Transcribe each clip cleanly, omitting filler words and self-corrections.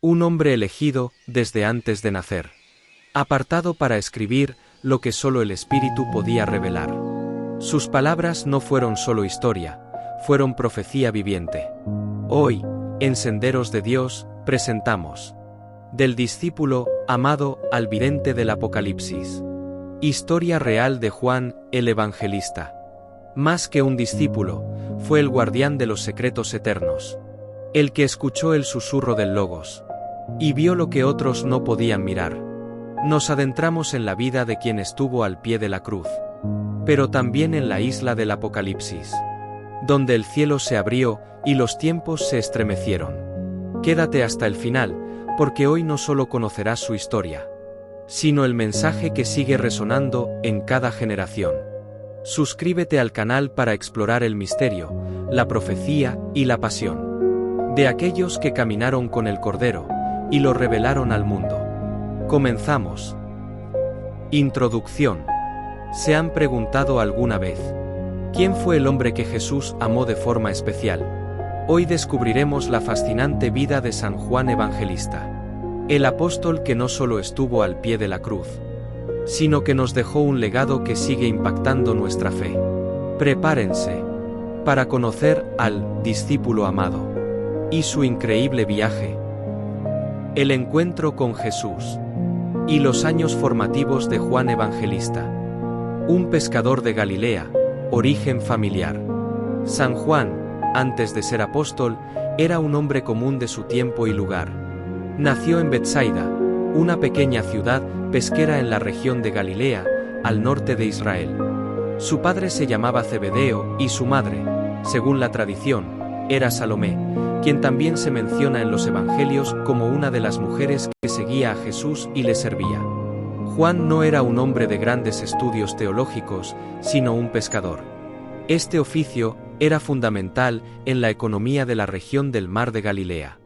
Un hombre elegido desde antes de nacer. Apartado para escribir lo que solo el Espíritu podía revelar. Sus palabras no fueron solo historia, fueron profecía viviente. Hoy, en Senderos de Dios, presentamos del discípulo amado al vidente del Apocalipsis. Historia real de Juan el Evangelista. Más que un discípulo, fue el guardián de los secretos eternos. El que escuchó el susurro del Logos y vio lo que otros no podían mirar. Nos adentramos en la vida de quien estuvo al pie de la cruz, pero también en la isla del Apocalipsis, donde el cielo se abrió y los tiempos se estremecieron. Quédate hasta el final, porque hoy no solo conocerás su historia, sino el mensaje que sigue resonando en cada generación. Suscríbete al canal para explorar el misterio, la profecía y la pasión de aquellos que caminaron con el Cordero y lo revelaron al mundo. Comenzamos. Introducción. ¿Se han preguntado alguna vez quién fue el hombre que Jesús amó de forma especial? Hoy descubriremos la fascinante vida de San Juan Evangelista, el apóstol que no solo estuvo al pie de la cruz, sino que nos dejó un legado que sigue impactando nuestra fe. Prepárense para conocer al discípulo amado y su increíble viaje. El encuentro con Jesús y los años formativos de Juan Evangelista. Un pescador de Galilea, origen familiar. San Juan, antes de ser apóstol, era un hombre común de su tiempo y lugar. Nació en Betsaida, una pequeña ciudad pesquera en la región de Galilea, al norte de Israel. Su padre se llamaba Zebedeo y su madre, según la tradición, era Salomé, quien también se menciona en los evangelios como una de las mujeres que seguía a Jesús y le servía. Juan no era un hombre de grandes estudios teológicos, sino un pescador. Este oficio era fundamental en la economía de la región del Mar de Galilea.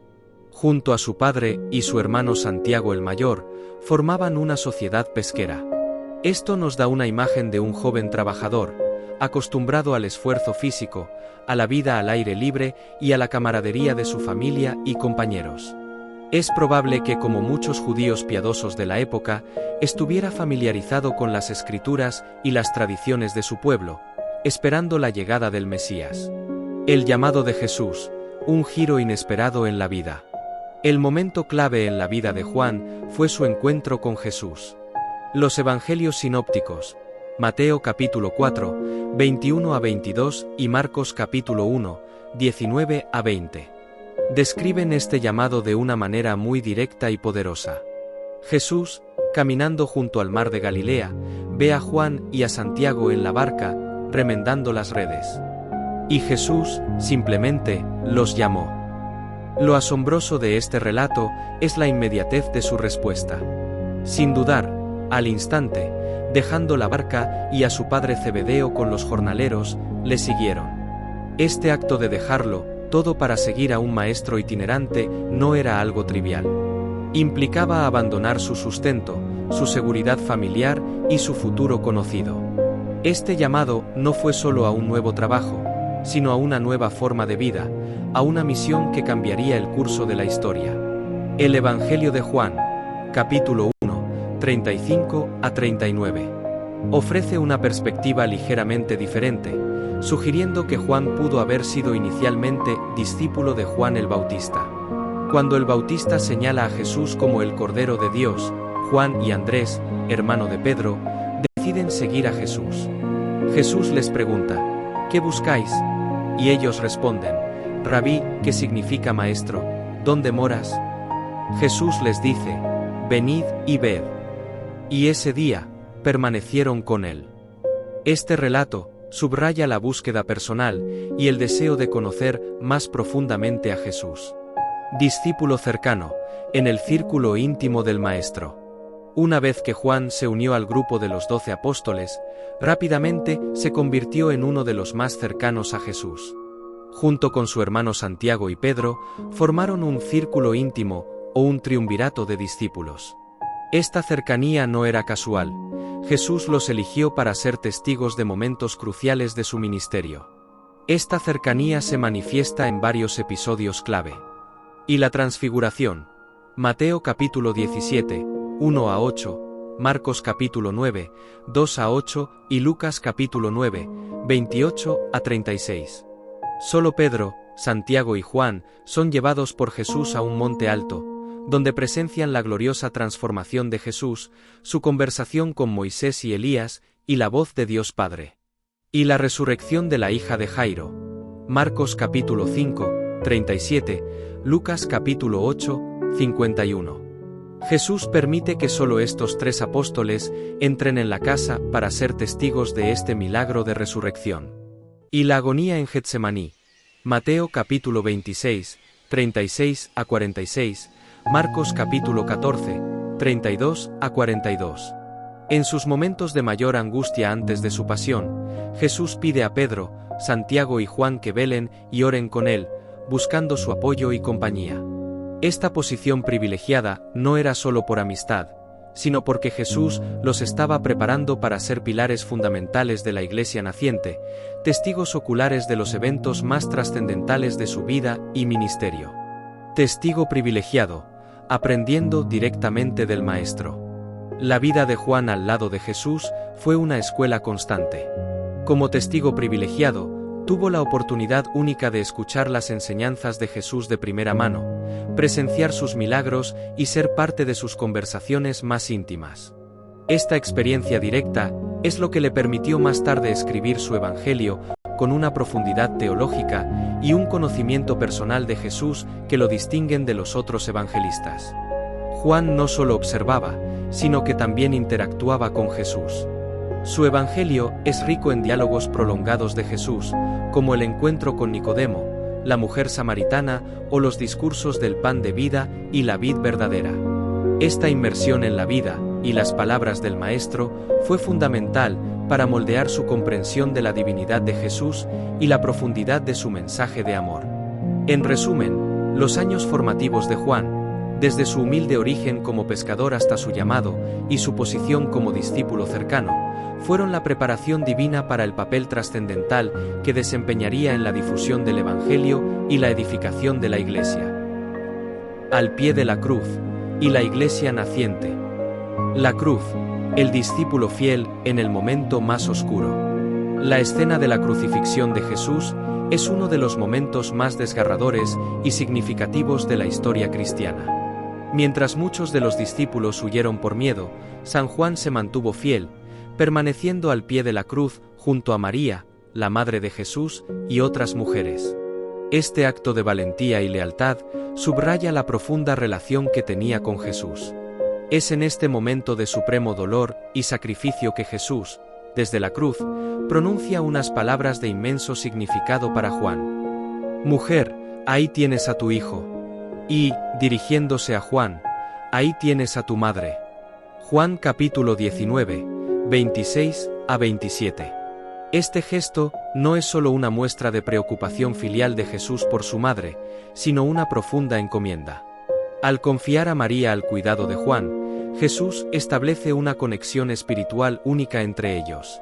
Junto a su padre y su hermano Santiago el Mayor, formaban una sociedad pesquera. Esto nos da una imagen de un joven trabajador, acostumbrado al esfuerzo físico, a la vida al aire libre y a la camaradería de su familia y compañeros. Es probable que, como muchos judíos piadosos de la época, estuviera familiarizado con las escrituras y las tradiciones de su pueblo, esperando la llegada del Mesías. El llamado de Jesús, un giro inesperado en la vida. El momento clave en la vida de Juan fue su encuentro con Jesús. Los evangelios sinópticos, Mateo capítulo 4, 21 a 22 y Marcos capítulo 1, 19 a 20. Describen este llamado de una manera muy directa y poderosa. Jesús, caminando junto al mar de Galilea, ve a Juan y a Santiago en la barca, remendando las redes. Y Jesús, simplemente, los llamó. Lo asombroso de este relato es la inmediatez de su respuesta. Sin dudar, al instante, dejando la barca y a su padre Zebedeo con los jornaleros, le siguieron. Este acto de dejarlo todo para seguir a un maestro itinerante no era algo trivial. Implicaba abandonar su sustento, su seguridad familiar y su futuro conocido. Este llamado no fue solo a un nuevo trabajo, sino a una nueva forma de vida, a una misión que cambiaría el curso de la historia. El Evangelio de Juan, capítulo 1, 35 a 39, ofrece una perspectiva ligeramente diferente, sugiriendo que Juan pudo haber sido inicialmente discípulo de Juan el Bautista. Cuando el Bautista señala a Jesús como el Cordero de Dios, Juan y Andrés, hermano de Pedro, deciden seguir a Jesús. Jesús les pregunta, ¿qué buscáis? Y ellos responden, Rabí, que significa maestro, ¿dónde moras? Jesús les dice, venid y ved. Y ese día, permanecieron con él. Este relato subraya la búsqueda personal y el deseo de conocer más profundamente a Jesús. Discípulo cercano, en el círculo íntimo del Maestro. Una vez que Juan se unió al grupo de los 12 apóstoles, rápidamente se convirtió en uno de los más cercanos a Jesús. Junto con su hermano Santiago y Pedro, formaron un círculo íntimo o un triunvirato de discípulos. Esta cercanía no era casual. Jesús los eligió para ser testigos de momentos cruciales de su ministerio. Esta cercanía se manifiesta en varios episodios clave. Y la transfiguración, Mateo capítulo 17, 1 a 8, Marcos capítulo 9, 2 a 8 y Lucas capítulo 9, 28 a 36. Solo Pedro, Santiago y Juan son llevados por Jesús a un monte alto, donde presencian la gloriosa transformación de Jesús, su conversación con Moisés y Elías, y la voz de Dios Padre. Y la resurrección de la hija de Jairo. Marcos capítulo 5, 37, Lucas capítulo 8, 51. Jesús permite que solo estos 3 apóstoles entren en la casa para ser testigos de este milagro de resurrección. Y la agonía en Getsemaní. Mateo capítulo 26, 36 a 46, Marcos capítulo 14, 32 a 42. En sus momentos de mayor angustia antes de su pasión, Jesús pide a Pedro, Santiago y Juan que velen y oren con él, buscando su apoyo y compañía. Esta posición privilegiada no era solo por amistad, sino porque Jesús los estaba preparando para ser pilares fundamentales de la Iglesia naciente, testigos oculares de los eventos más trascendentales de su vida y ministerio. Testigo privilegiado, aprendiendo directamente del Maestro. La vida de Juan al lado de Jesús fue una escuela constante. Como testigo privilegiado, tuvo la oportunidad única de escuchar las enseñanzas de Jesús de primera mano, presenciar sus milagros y ser parte de sus conversaciones más íntimas. Esta experiencia directa es lo que le permitió más tarde escribir su Evangelio con una profundidad teológica y un conocimiento personal de Jesús que lo distinguen de los otros evangelistas. Juan no solo observaba, sino que también interactuaba con Jesús. Su Evangelio es rico en diálogos prolongados de Jesús, como el encuentro con Nicodemo, la mujer samaritana o los discursos del pan de vida y la vid verdadera. Esta inmersión en la vida y las palabras del Maestro fue fundamental para moldear su comprensión de la divinidad de Jesús y la profundidad de su mensaje de amor. En resumen, los años formativos de Juan, desde su humilde origen como pescador hasta su llamado y su posición como discípulo cercano, fueron la preparación divina para el papel trascendental que desempeñaría en la difusión del Evangelio y la edificación de la Iglesia. Al pie de la cruz, y la Iglesia naciente. La cruz, el discípulo fiel en el momento más oscuro. La escena de la crucifixión de Jesús es uno de los momentos más desgarradores y significativos de la historia cristiana. Mientras muchos de los discípulos huyeron por miedo, San Juan se mantuvo fiel, permaneciendo al pie de la cruz junto a María, la madre de Jesús, y otras mujeres. Este acto de valentía y lealtad subraya la profunda relación que tenía con Jesús. Es en este momento de supremo dolor y sacrificio que Jesús, desde la cruz, pronuncia unas palabras de inmenso significado para Juan. «Mujer, ahí tienes a tu hijo». Y, dirigiéndose a Juan, «Ahí tienes a tu madre». Juan capítulo 19, 26 a 27. Este gesto no es solo una muestra de preocupación filial de Jesús por su madre, sino una profunda encomienda. Al confiar a María al cuidado de Juan, Jesús establece una conexión espiritual única entre ellos.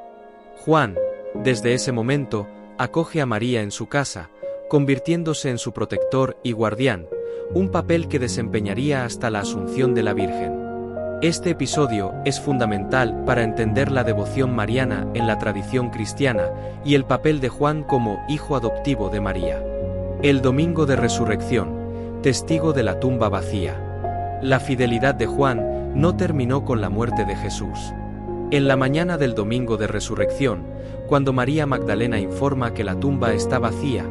Juan, desde ese momento, acoge a María en su casa, convirtiéndose en su protector y guardián, un papel que desempeñaría hasta la Asunción de la Virgen. Este episodio es fundamental para entender la devoción mariana en la tradición cristiana y el papel de Juan como hijo adoptivo de María. El domingo de resurrección, testigo de la tumba vacía. La fidelidad de Juan no terminó con la muerte de Jesús. En la mañana del domingo de resurrección, cuando María Magdalena informa que la tumba está vacía,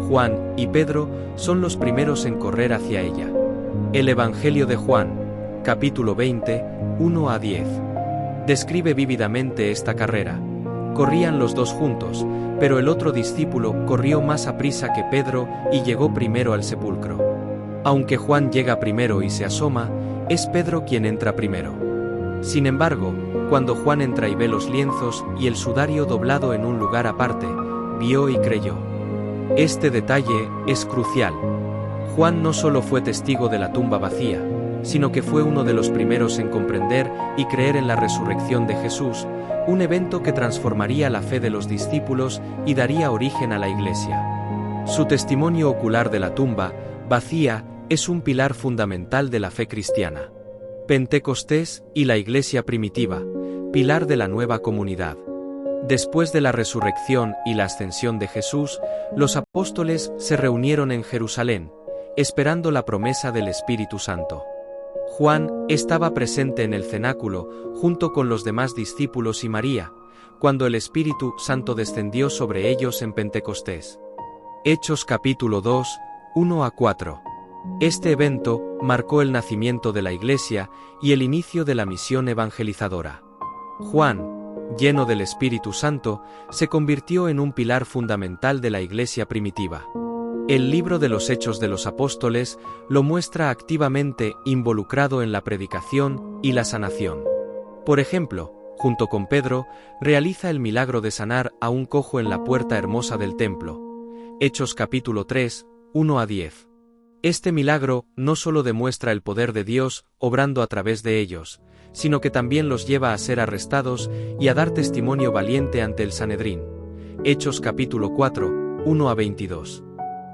Juan y Pedro son los primeros en correr hacia ella. El Evangelio de Juan, capítulo 20, 1 a 10. Describe vívidamente esta carrera. Corrían los dos juntos, pero el otro discípulo corrió más aprisa que Pedro y llegó primero al sepulcro. Aunque Juan llega primero y se asoma, es Pedro quien entra primero. Sin embargo, cuando Juan entra y ve los lienzos y el sudario doblado en un lugar aparte, vio y creyó. Este detalle es crucial. Juan no solo fue testigo de la tumba vacía, sino que fue uno de los primeros en comprender y creer en la resurrección de Jesús, un evento que transformaría la fe de los discípulos y daría origen a la Iglesia. Su testimonio ocular de la tumba vacía es un pilar fundamental de la fe cristiana. Pentecostés y la Iglesia primitiva, pilar de la nueva comunidad. Después de la resurrección y la ascensión de Jesús, los apóstoles se reunieron en Jerusalén, esperando la promesa del Espíritu Santo. Juan estaba presente en el cenáculo, junto con los demás discípulos y María, cuando el Espíritu Santo descendió sobre ellos en Pentecostés. Hechos capítulo 2, 1-4. Este evento marcó el nacimiento de la Iglesia y el inicio de la misión evangelizadora. Juan, lleno del Espíritu Santo, se convirtió en un pilar fundamental de la Iglesia primitiva. El libro de los Hechos de los Apóstoles lo muestra activamente involucrado en la predicación y la sanación. Por ejemplo, junto con Pedro, realiza el milagro de sanar a un cojo en la puerta hermosa del templo. Hechos capítulo 3, 1-10. Este milagro no solo demuestra el poder de Dios obrando a través de ellos, sino que también los lleva a ser arrestados y a dar testimonio valiente ante el Sanedrín. Hechos capítulo 4, 1-22.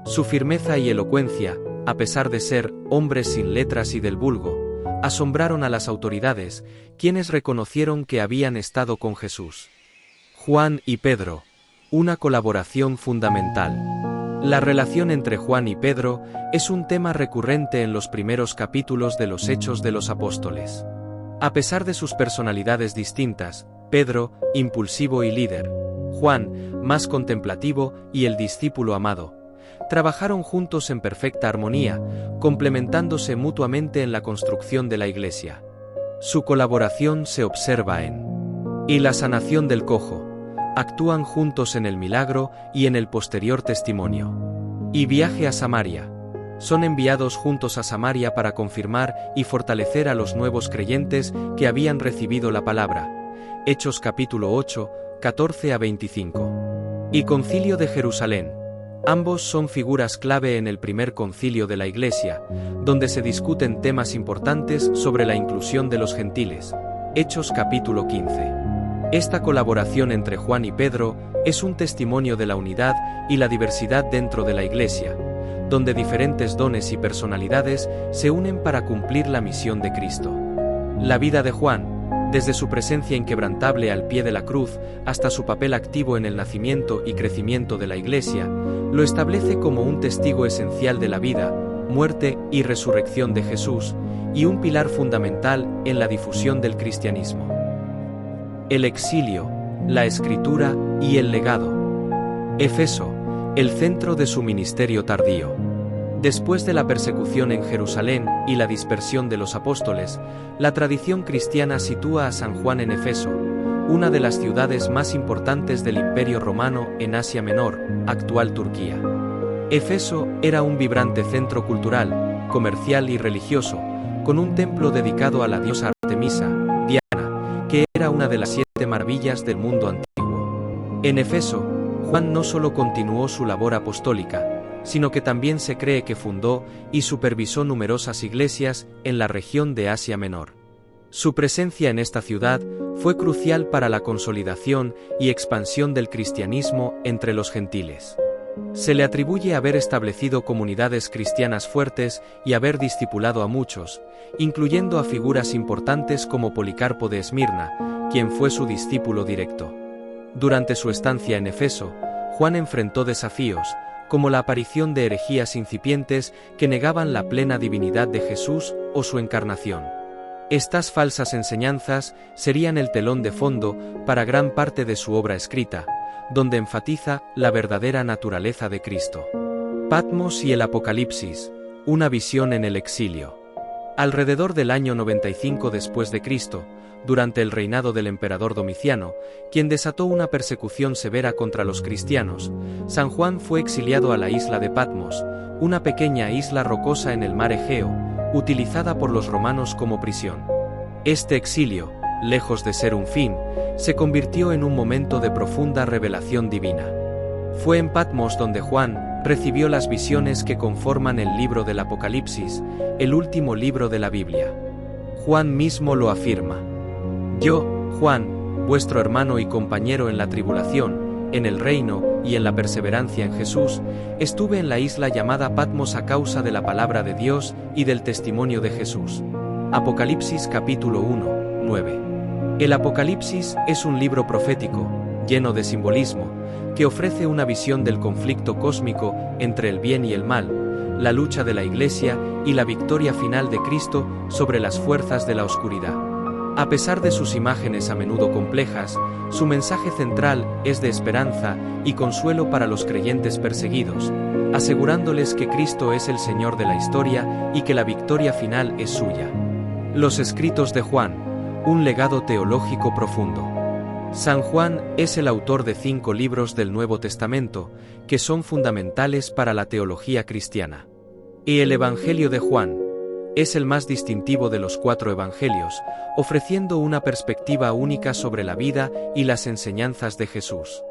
Su firmeza y elocuencia, a pesar de ser hombres sin letras y del vulgo, asombraron a las autoridades, quienes reconocieron que habían estado con Jesús. Juan y Pedro, una colaboración fundamental. La relación entre Juan y Pedro es un tema recurrente en los primeros capítulos de los Hechos de los Apóstoles. A pesar de sus personalidades distintas, Pedro, impulsivo y líder, Juan, más contemplativo y el discípulo amado, trabajaron juntos en perfecta armonía, complementándose mutuamente en la construcción de la Iglesia. Su colaboración se observa en y la sanación del cojo. Actúan juntos en el milagro y en el posterior testimonio. Y viaje a Samaria. Son enviados juntos a Samaria para confirmar y fortalecer a los nuevos creyentes que habían recibido la palabra. Hechos capítulo 8, 14-25. Y Concilio de Jerusalén. Ambos son figuras clave en el primer concilio de la Iglesia, donde se discuten temas importantes sobre la inclusión de los gentiles. Hechos capítulo 15. Esta colaboración entre Juan y Pedro es un testimonio de la unidad y la diversidad dentro de la Iglesia, donde diferentes dones y personalidades se unen para cumplir la misión de Cristo. La vida de Juan, desde su presencia inquebrantable al pie de la cruz hasta su papel activo en el nacimiento y crecimiento de la Iglesia, lo establece como un testigo esencial de la vida, muerte y resurrección de Jesús, y un pilar fundamental en la difusión del cristianismo. El exilio, la escritura y el legado. Éfeso, el centro de su ministerio tardío. Después de la persecución en Jerusalén y la dispersión de los apóstoles, la tradición cristiana sitúa a San Juan en Éfeso, una de las ciudades más importantes del Imperio Romano en Asia Menor, actual Turquía. Éfeso era un vibrante centro cultural, comercial y religioso, con un templo dedicado a la diosa Artemisa, Diana, que era una de las 7 maravillas del mundo antiguo. En Éfeso, Juan no solo continuó su labor apostólica, sino que también se cree que fundó y supervisó numerosas iglesias en la región de Asia Menor. Su presencia en esta ciudad fue crucial para la consolidación y expansión del cristianismo entre los gentiles. Se le atribuye haber establecido comunidades cristianas fuertes y haber discipulado a muchos, incluyendo a figuras importantes como Policarpo de Esmirna, quien fue su discípulo directo. Durante su estancia en Éfeso, Juan enfrentó desafíos, como la aparición de herejías incipientes que negaban la plena divinidad de Jesús o su encarnación. Estas falsas enseñanzas serían el telón de fondo para gran parte de su obra escrita, donde enfatiza la verdadera naturaleza de Cristo. Patmos y el Apocalipsis, una visión en el exilio. Alrededor del año 95 después de Cristo, durante el reinado del emperador Domiciano, quien desató una persecución severa contra los cristianos, San Juan fue exiliado a la isla de Patmos, una pequeña isla rocosa en el mar Egeo, utilizada por los romanos como prisión. Este exilio, lejos de ser un fin, se convirtió en un momento de profunda revelación divina. Fue en Patmos donde Juan recibió las visiones que conforman el libro del Apocalipsis, el último libro de la Biblia. Juan mismo lo afirma. Yo, Juan, vuestro hermano y compañero en la tribulación, en el reino y en la perseverancia en Jesús, estuve en la isla llamada Patmos a causa de la palabra de Dios y del testimonio de Jesús. Apocalipsis capítulo 1, 9. El Apocalipsis es un libro profético, lleno de simbolismo, que ofrece una visión del conflicto cósmico entre el bien y el mal, la lucha de la Iglesia y la victoria final de Cristo sobre las fuerzas de la oscuridad. A pesar de sus imágenes a menudo complejas, su mensaje central es de esperanza y consuelo para los creyentes perseguidos, asegurándoles que Cristo es el Señor de la historia y que la victoria final es suya. Los escritos de Juan, un legado teológico profundo. San Juan es el autor de 5 libros del Nuevo Testamento, que son fundamentales para la teología cristiana. Y el Evangelio de Juan es el más distintivo de los 4 evangelios, ofreciendo una perspectiva única sobre la vida y las enseñanzas de Jesús.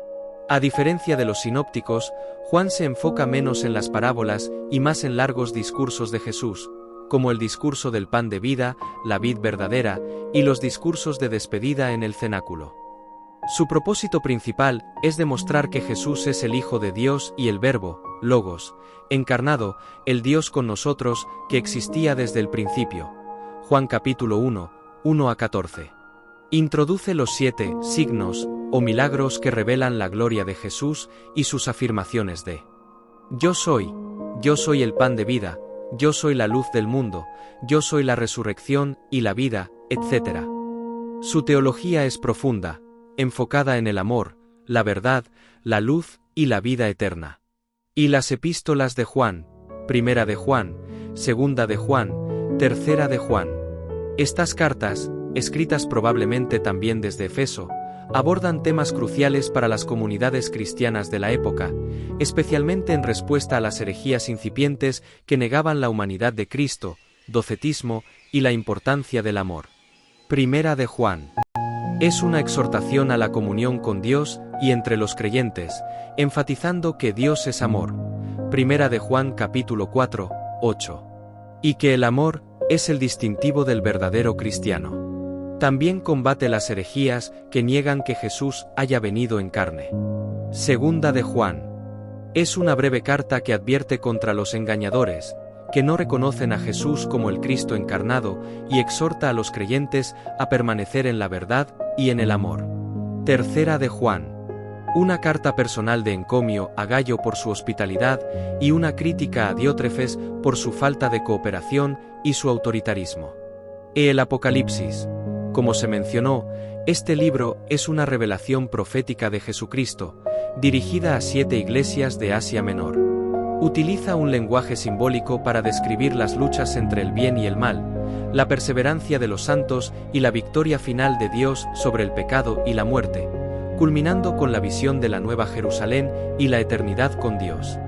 A diferencia de los sinópticos, Juan se enfoca menos en las parábolas y más en largos discursos de Jesús, como el discurso del pan de vida, la vid verdadera, y los discursos de despedida en el cenáculo. Su propósito principal es demostrar que Jesús es el Hijo de Dios y el Verbo, Logos, encarnado, el Dios con nosotros, que existía desde el principio. Juan capítulo 1, 1 a 14. Introduce los 7 signos o milagros que revelan la gloria de Jesús y sus afirmaciones de yo soy el pan de vida, yo soy la luz del mundo, yo soy la resurrección y la vida, etc. Su teología es profunda, enfocada en el amor, la verdad, la luz y la vida eterna. Y las epístolas de Juan, primera de Juan, segunda de Juan, tercera de Juan. Estas cartas, escritas probablemente también desde Efeso, abordan temas cruciales para las comunidades cristianas de la época, especialmente en respuesta a las herejías incipientes que negaban la humanidad de Cristo, docetismo y la importancia del amor. Primera de Juan. Es una exhortación a la comunión con Dios y entre los creyentes, enfatizando que Dios es amor. Primera de Juan capítulo 4, 8. Y que el amor es el distintivo del verdadero cristiano. También combate las herejías que niegan que Jesús haya venido en carne. Segunda de Juan. Es una breve carta que advierte contra los engañadores, que no reconocen a Jesús como el Cristo encarnado, y exhorta a los creyentes a permanecer en la verdad y en el amor. Tercera de Juan. Una carta personal de encomio a Gayo por su hospitalidad y una crítica a Diótrefes por su falta de cooperación y su autoritarismo. El Apocalipsis. Como se mencionó, este libro es una revelación profética de Jesucristo, dirigida a 7 iglesias de Asia Menor. Utiliza un lenguaje simbólico para describir las luchas entre el bien y el mal, la perseverancia de los santos y la victoria final de Dios sobre el pecado y la muerte, culminando con la visión de la Nueva Jerusalén y la eternidad con Dios.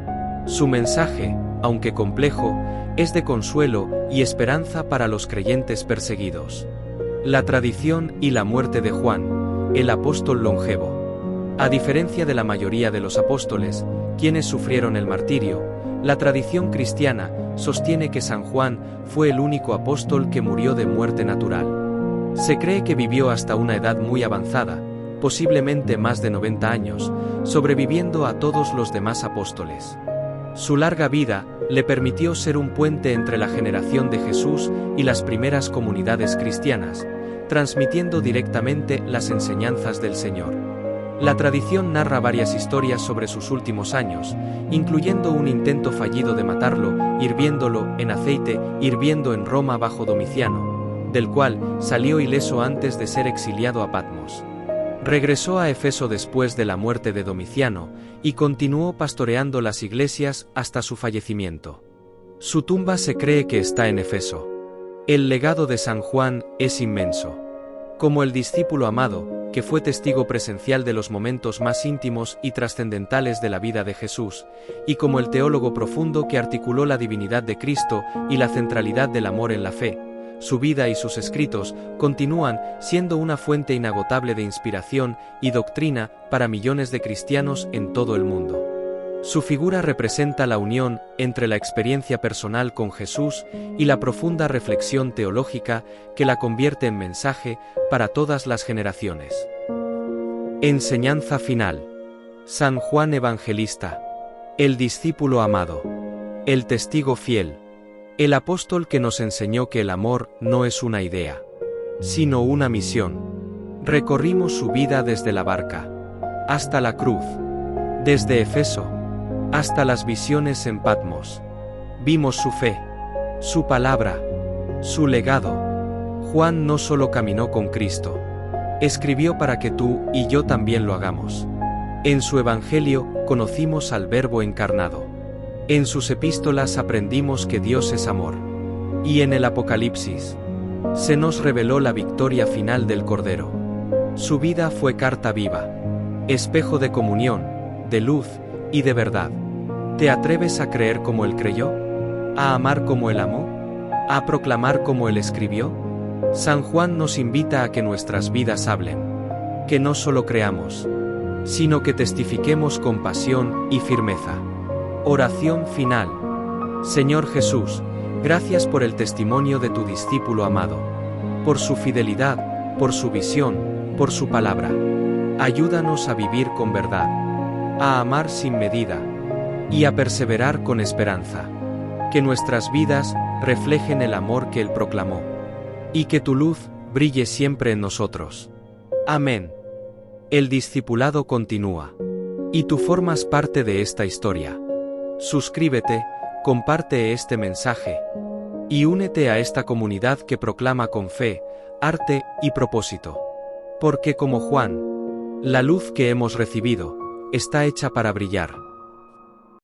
Su mensaje, aunque complejo, es de consuelo y esperanza para los creyentes perseguidos. La tradición y la muerte de Juan, el apóstol longevo. A diferencia de la mayoría de los apóstoles, quienes sufrieron el martirio, la tradición cristiana sostiene que San Juan fue el único apóstol que murió de muerte natural. Se cree que vivió hasta una edad muy avanzada, posiblemente más de 90 años, sobreviviendo a todos los demás apóstoles. Su larga vida le permitió ser un puente entre la generación de Jesús y las primeras comunidades cristianas, transmitiendo directamente las enseñanzas del Señor. La tradición narra varias historias sobre sus últimos años, incluyendo un intento fallido de matarlo, hirviéndolo en aceite, hirviendo en Roma bajo Domiciano, del cual salió ileso antes de ser exiliado a Patmos. Regresó a Efeso después de la muerte de Domiciano, y continuó pastoreando las iglesias hasta su fallecimiento. Su tumba se cree que está en Efeso. El legado de San Juan es inmenso. Como el discípulo amado, que fue testigo presencial de los momentos más íntimos y trascendentales de la vida de Jesús, y como el teólogo profundo que articuló la divinidad de Cristo y la centralidad del amor en la fe, su vida y sus escritos continúan siendo una fuente inagotable de inspiración y doctrina para millones de cristianos en todo el mundo. Su figura representa la unión entre la experiencia personal con Jesús y la profunda reflexión teológica que la convierte en mensaje para todas las generaciones. Enseñanza final. San Juan Evangelista, el discípulo amado, el testigo fiel, el apóstol que nos enseñó que el amor no es una idea, sino una misión. Recorrimos su vida desde la barca hasta la cruz, desde Efeso hasta las visiones en Patmos. Vimos su fe, su palabra, su legado. Juan no solo caminó con Cristo, escribió para que tú y yo también lo hagamos. En su Evangelio conocimos al Verbo encarnado. En sus epístolas aprendimos que Dios es amor. Y en el Apocalipsis se nos reveló la victoria final del Cordero. Su vida fue carta viva, espejo de comunión, de luz y de verdad. ¿Te atreves a creer como Él creyó? ¿A amar como Él amó? ¿A proclamar como Él escribió? San Juan nos invita a que nuestras vidas hablen, que no solo creamos, sino que testifiquemos con pasión y firmeza. Oración final. Señor Jesús, gracias por el testimonio de tu discípulo amado, por su fidelidad, por su visión, por su palabra. Ayúdanos a vivir con verdad, a amar sin medida y a perseverar con esperanza. Que nuestras vidas reflejen el amor que Él proclamó, y que tu luz brille siempre en nosotros. Amén. El discipulado continúa, y tú formas parte de esta historia. Suscríbete, comparte este mensaje, y únete a esta comunidad que proclama con fe, arte y propósito. Porque como Juan, la luz que hemos recibido está hecha para brillar.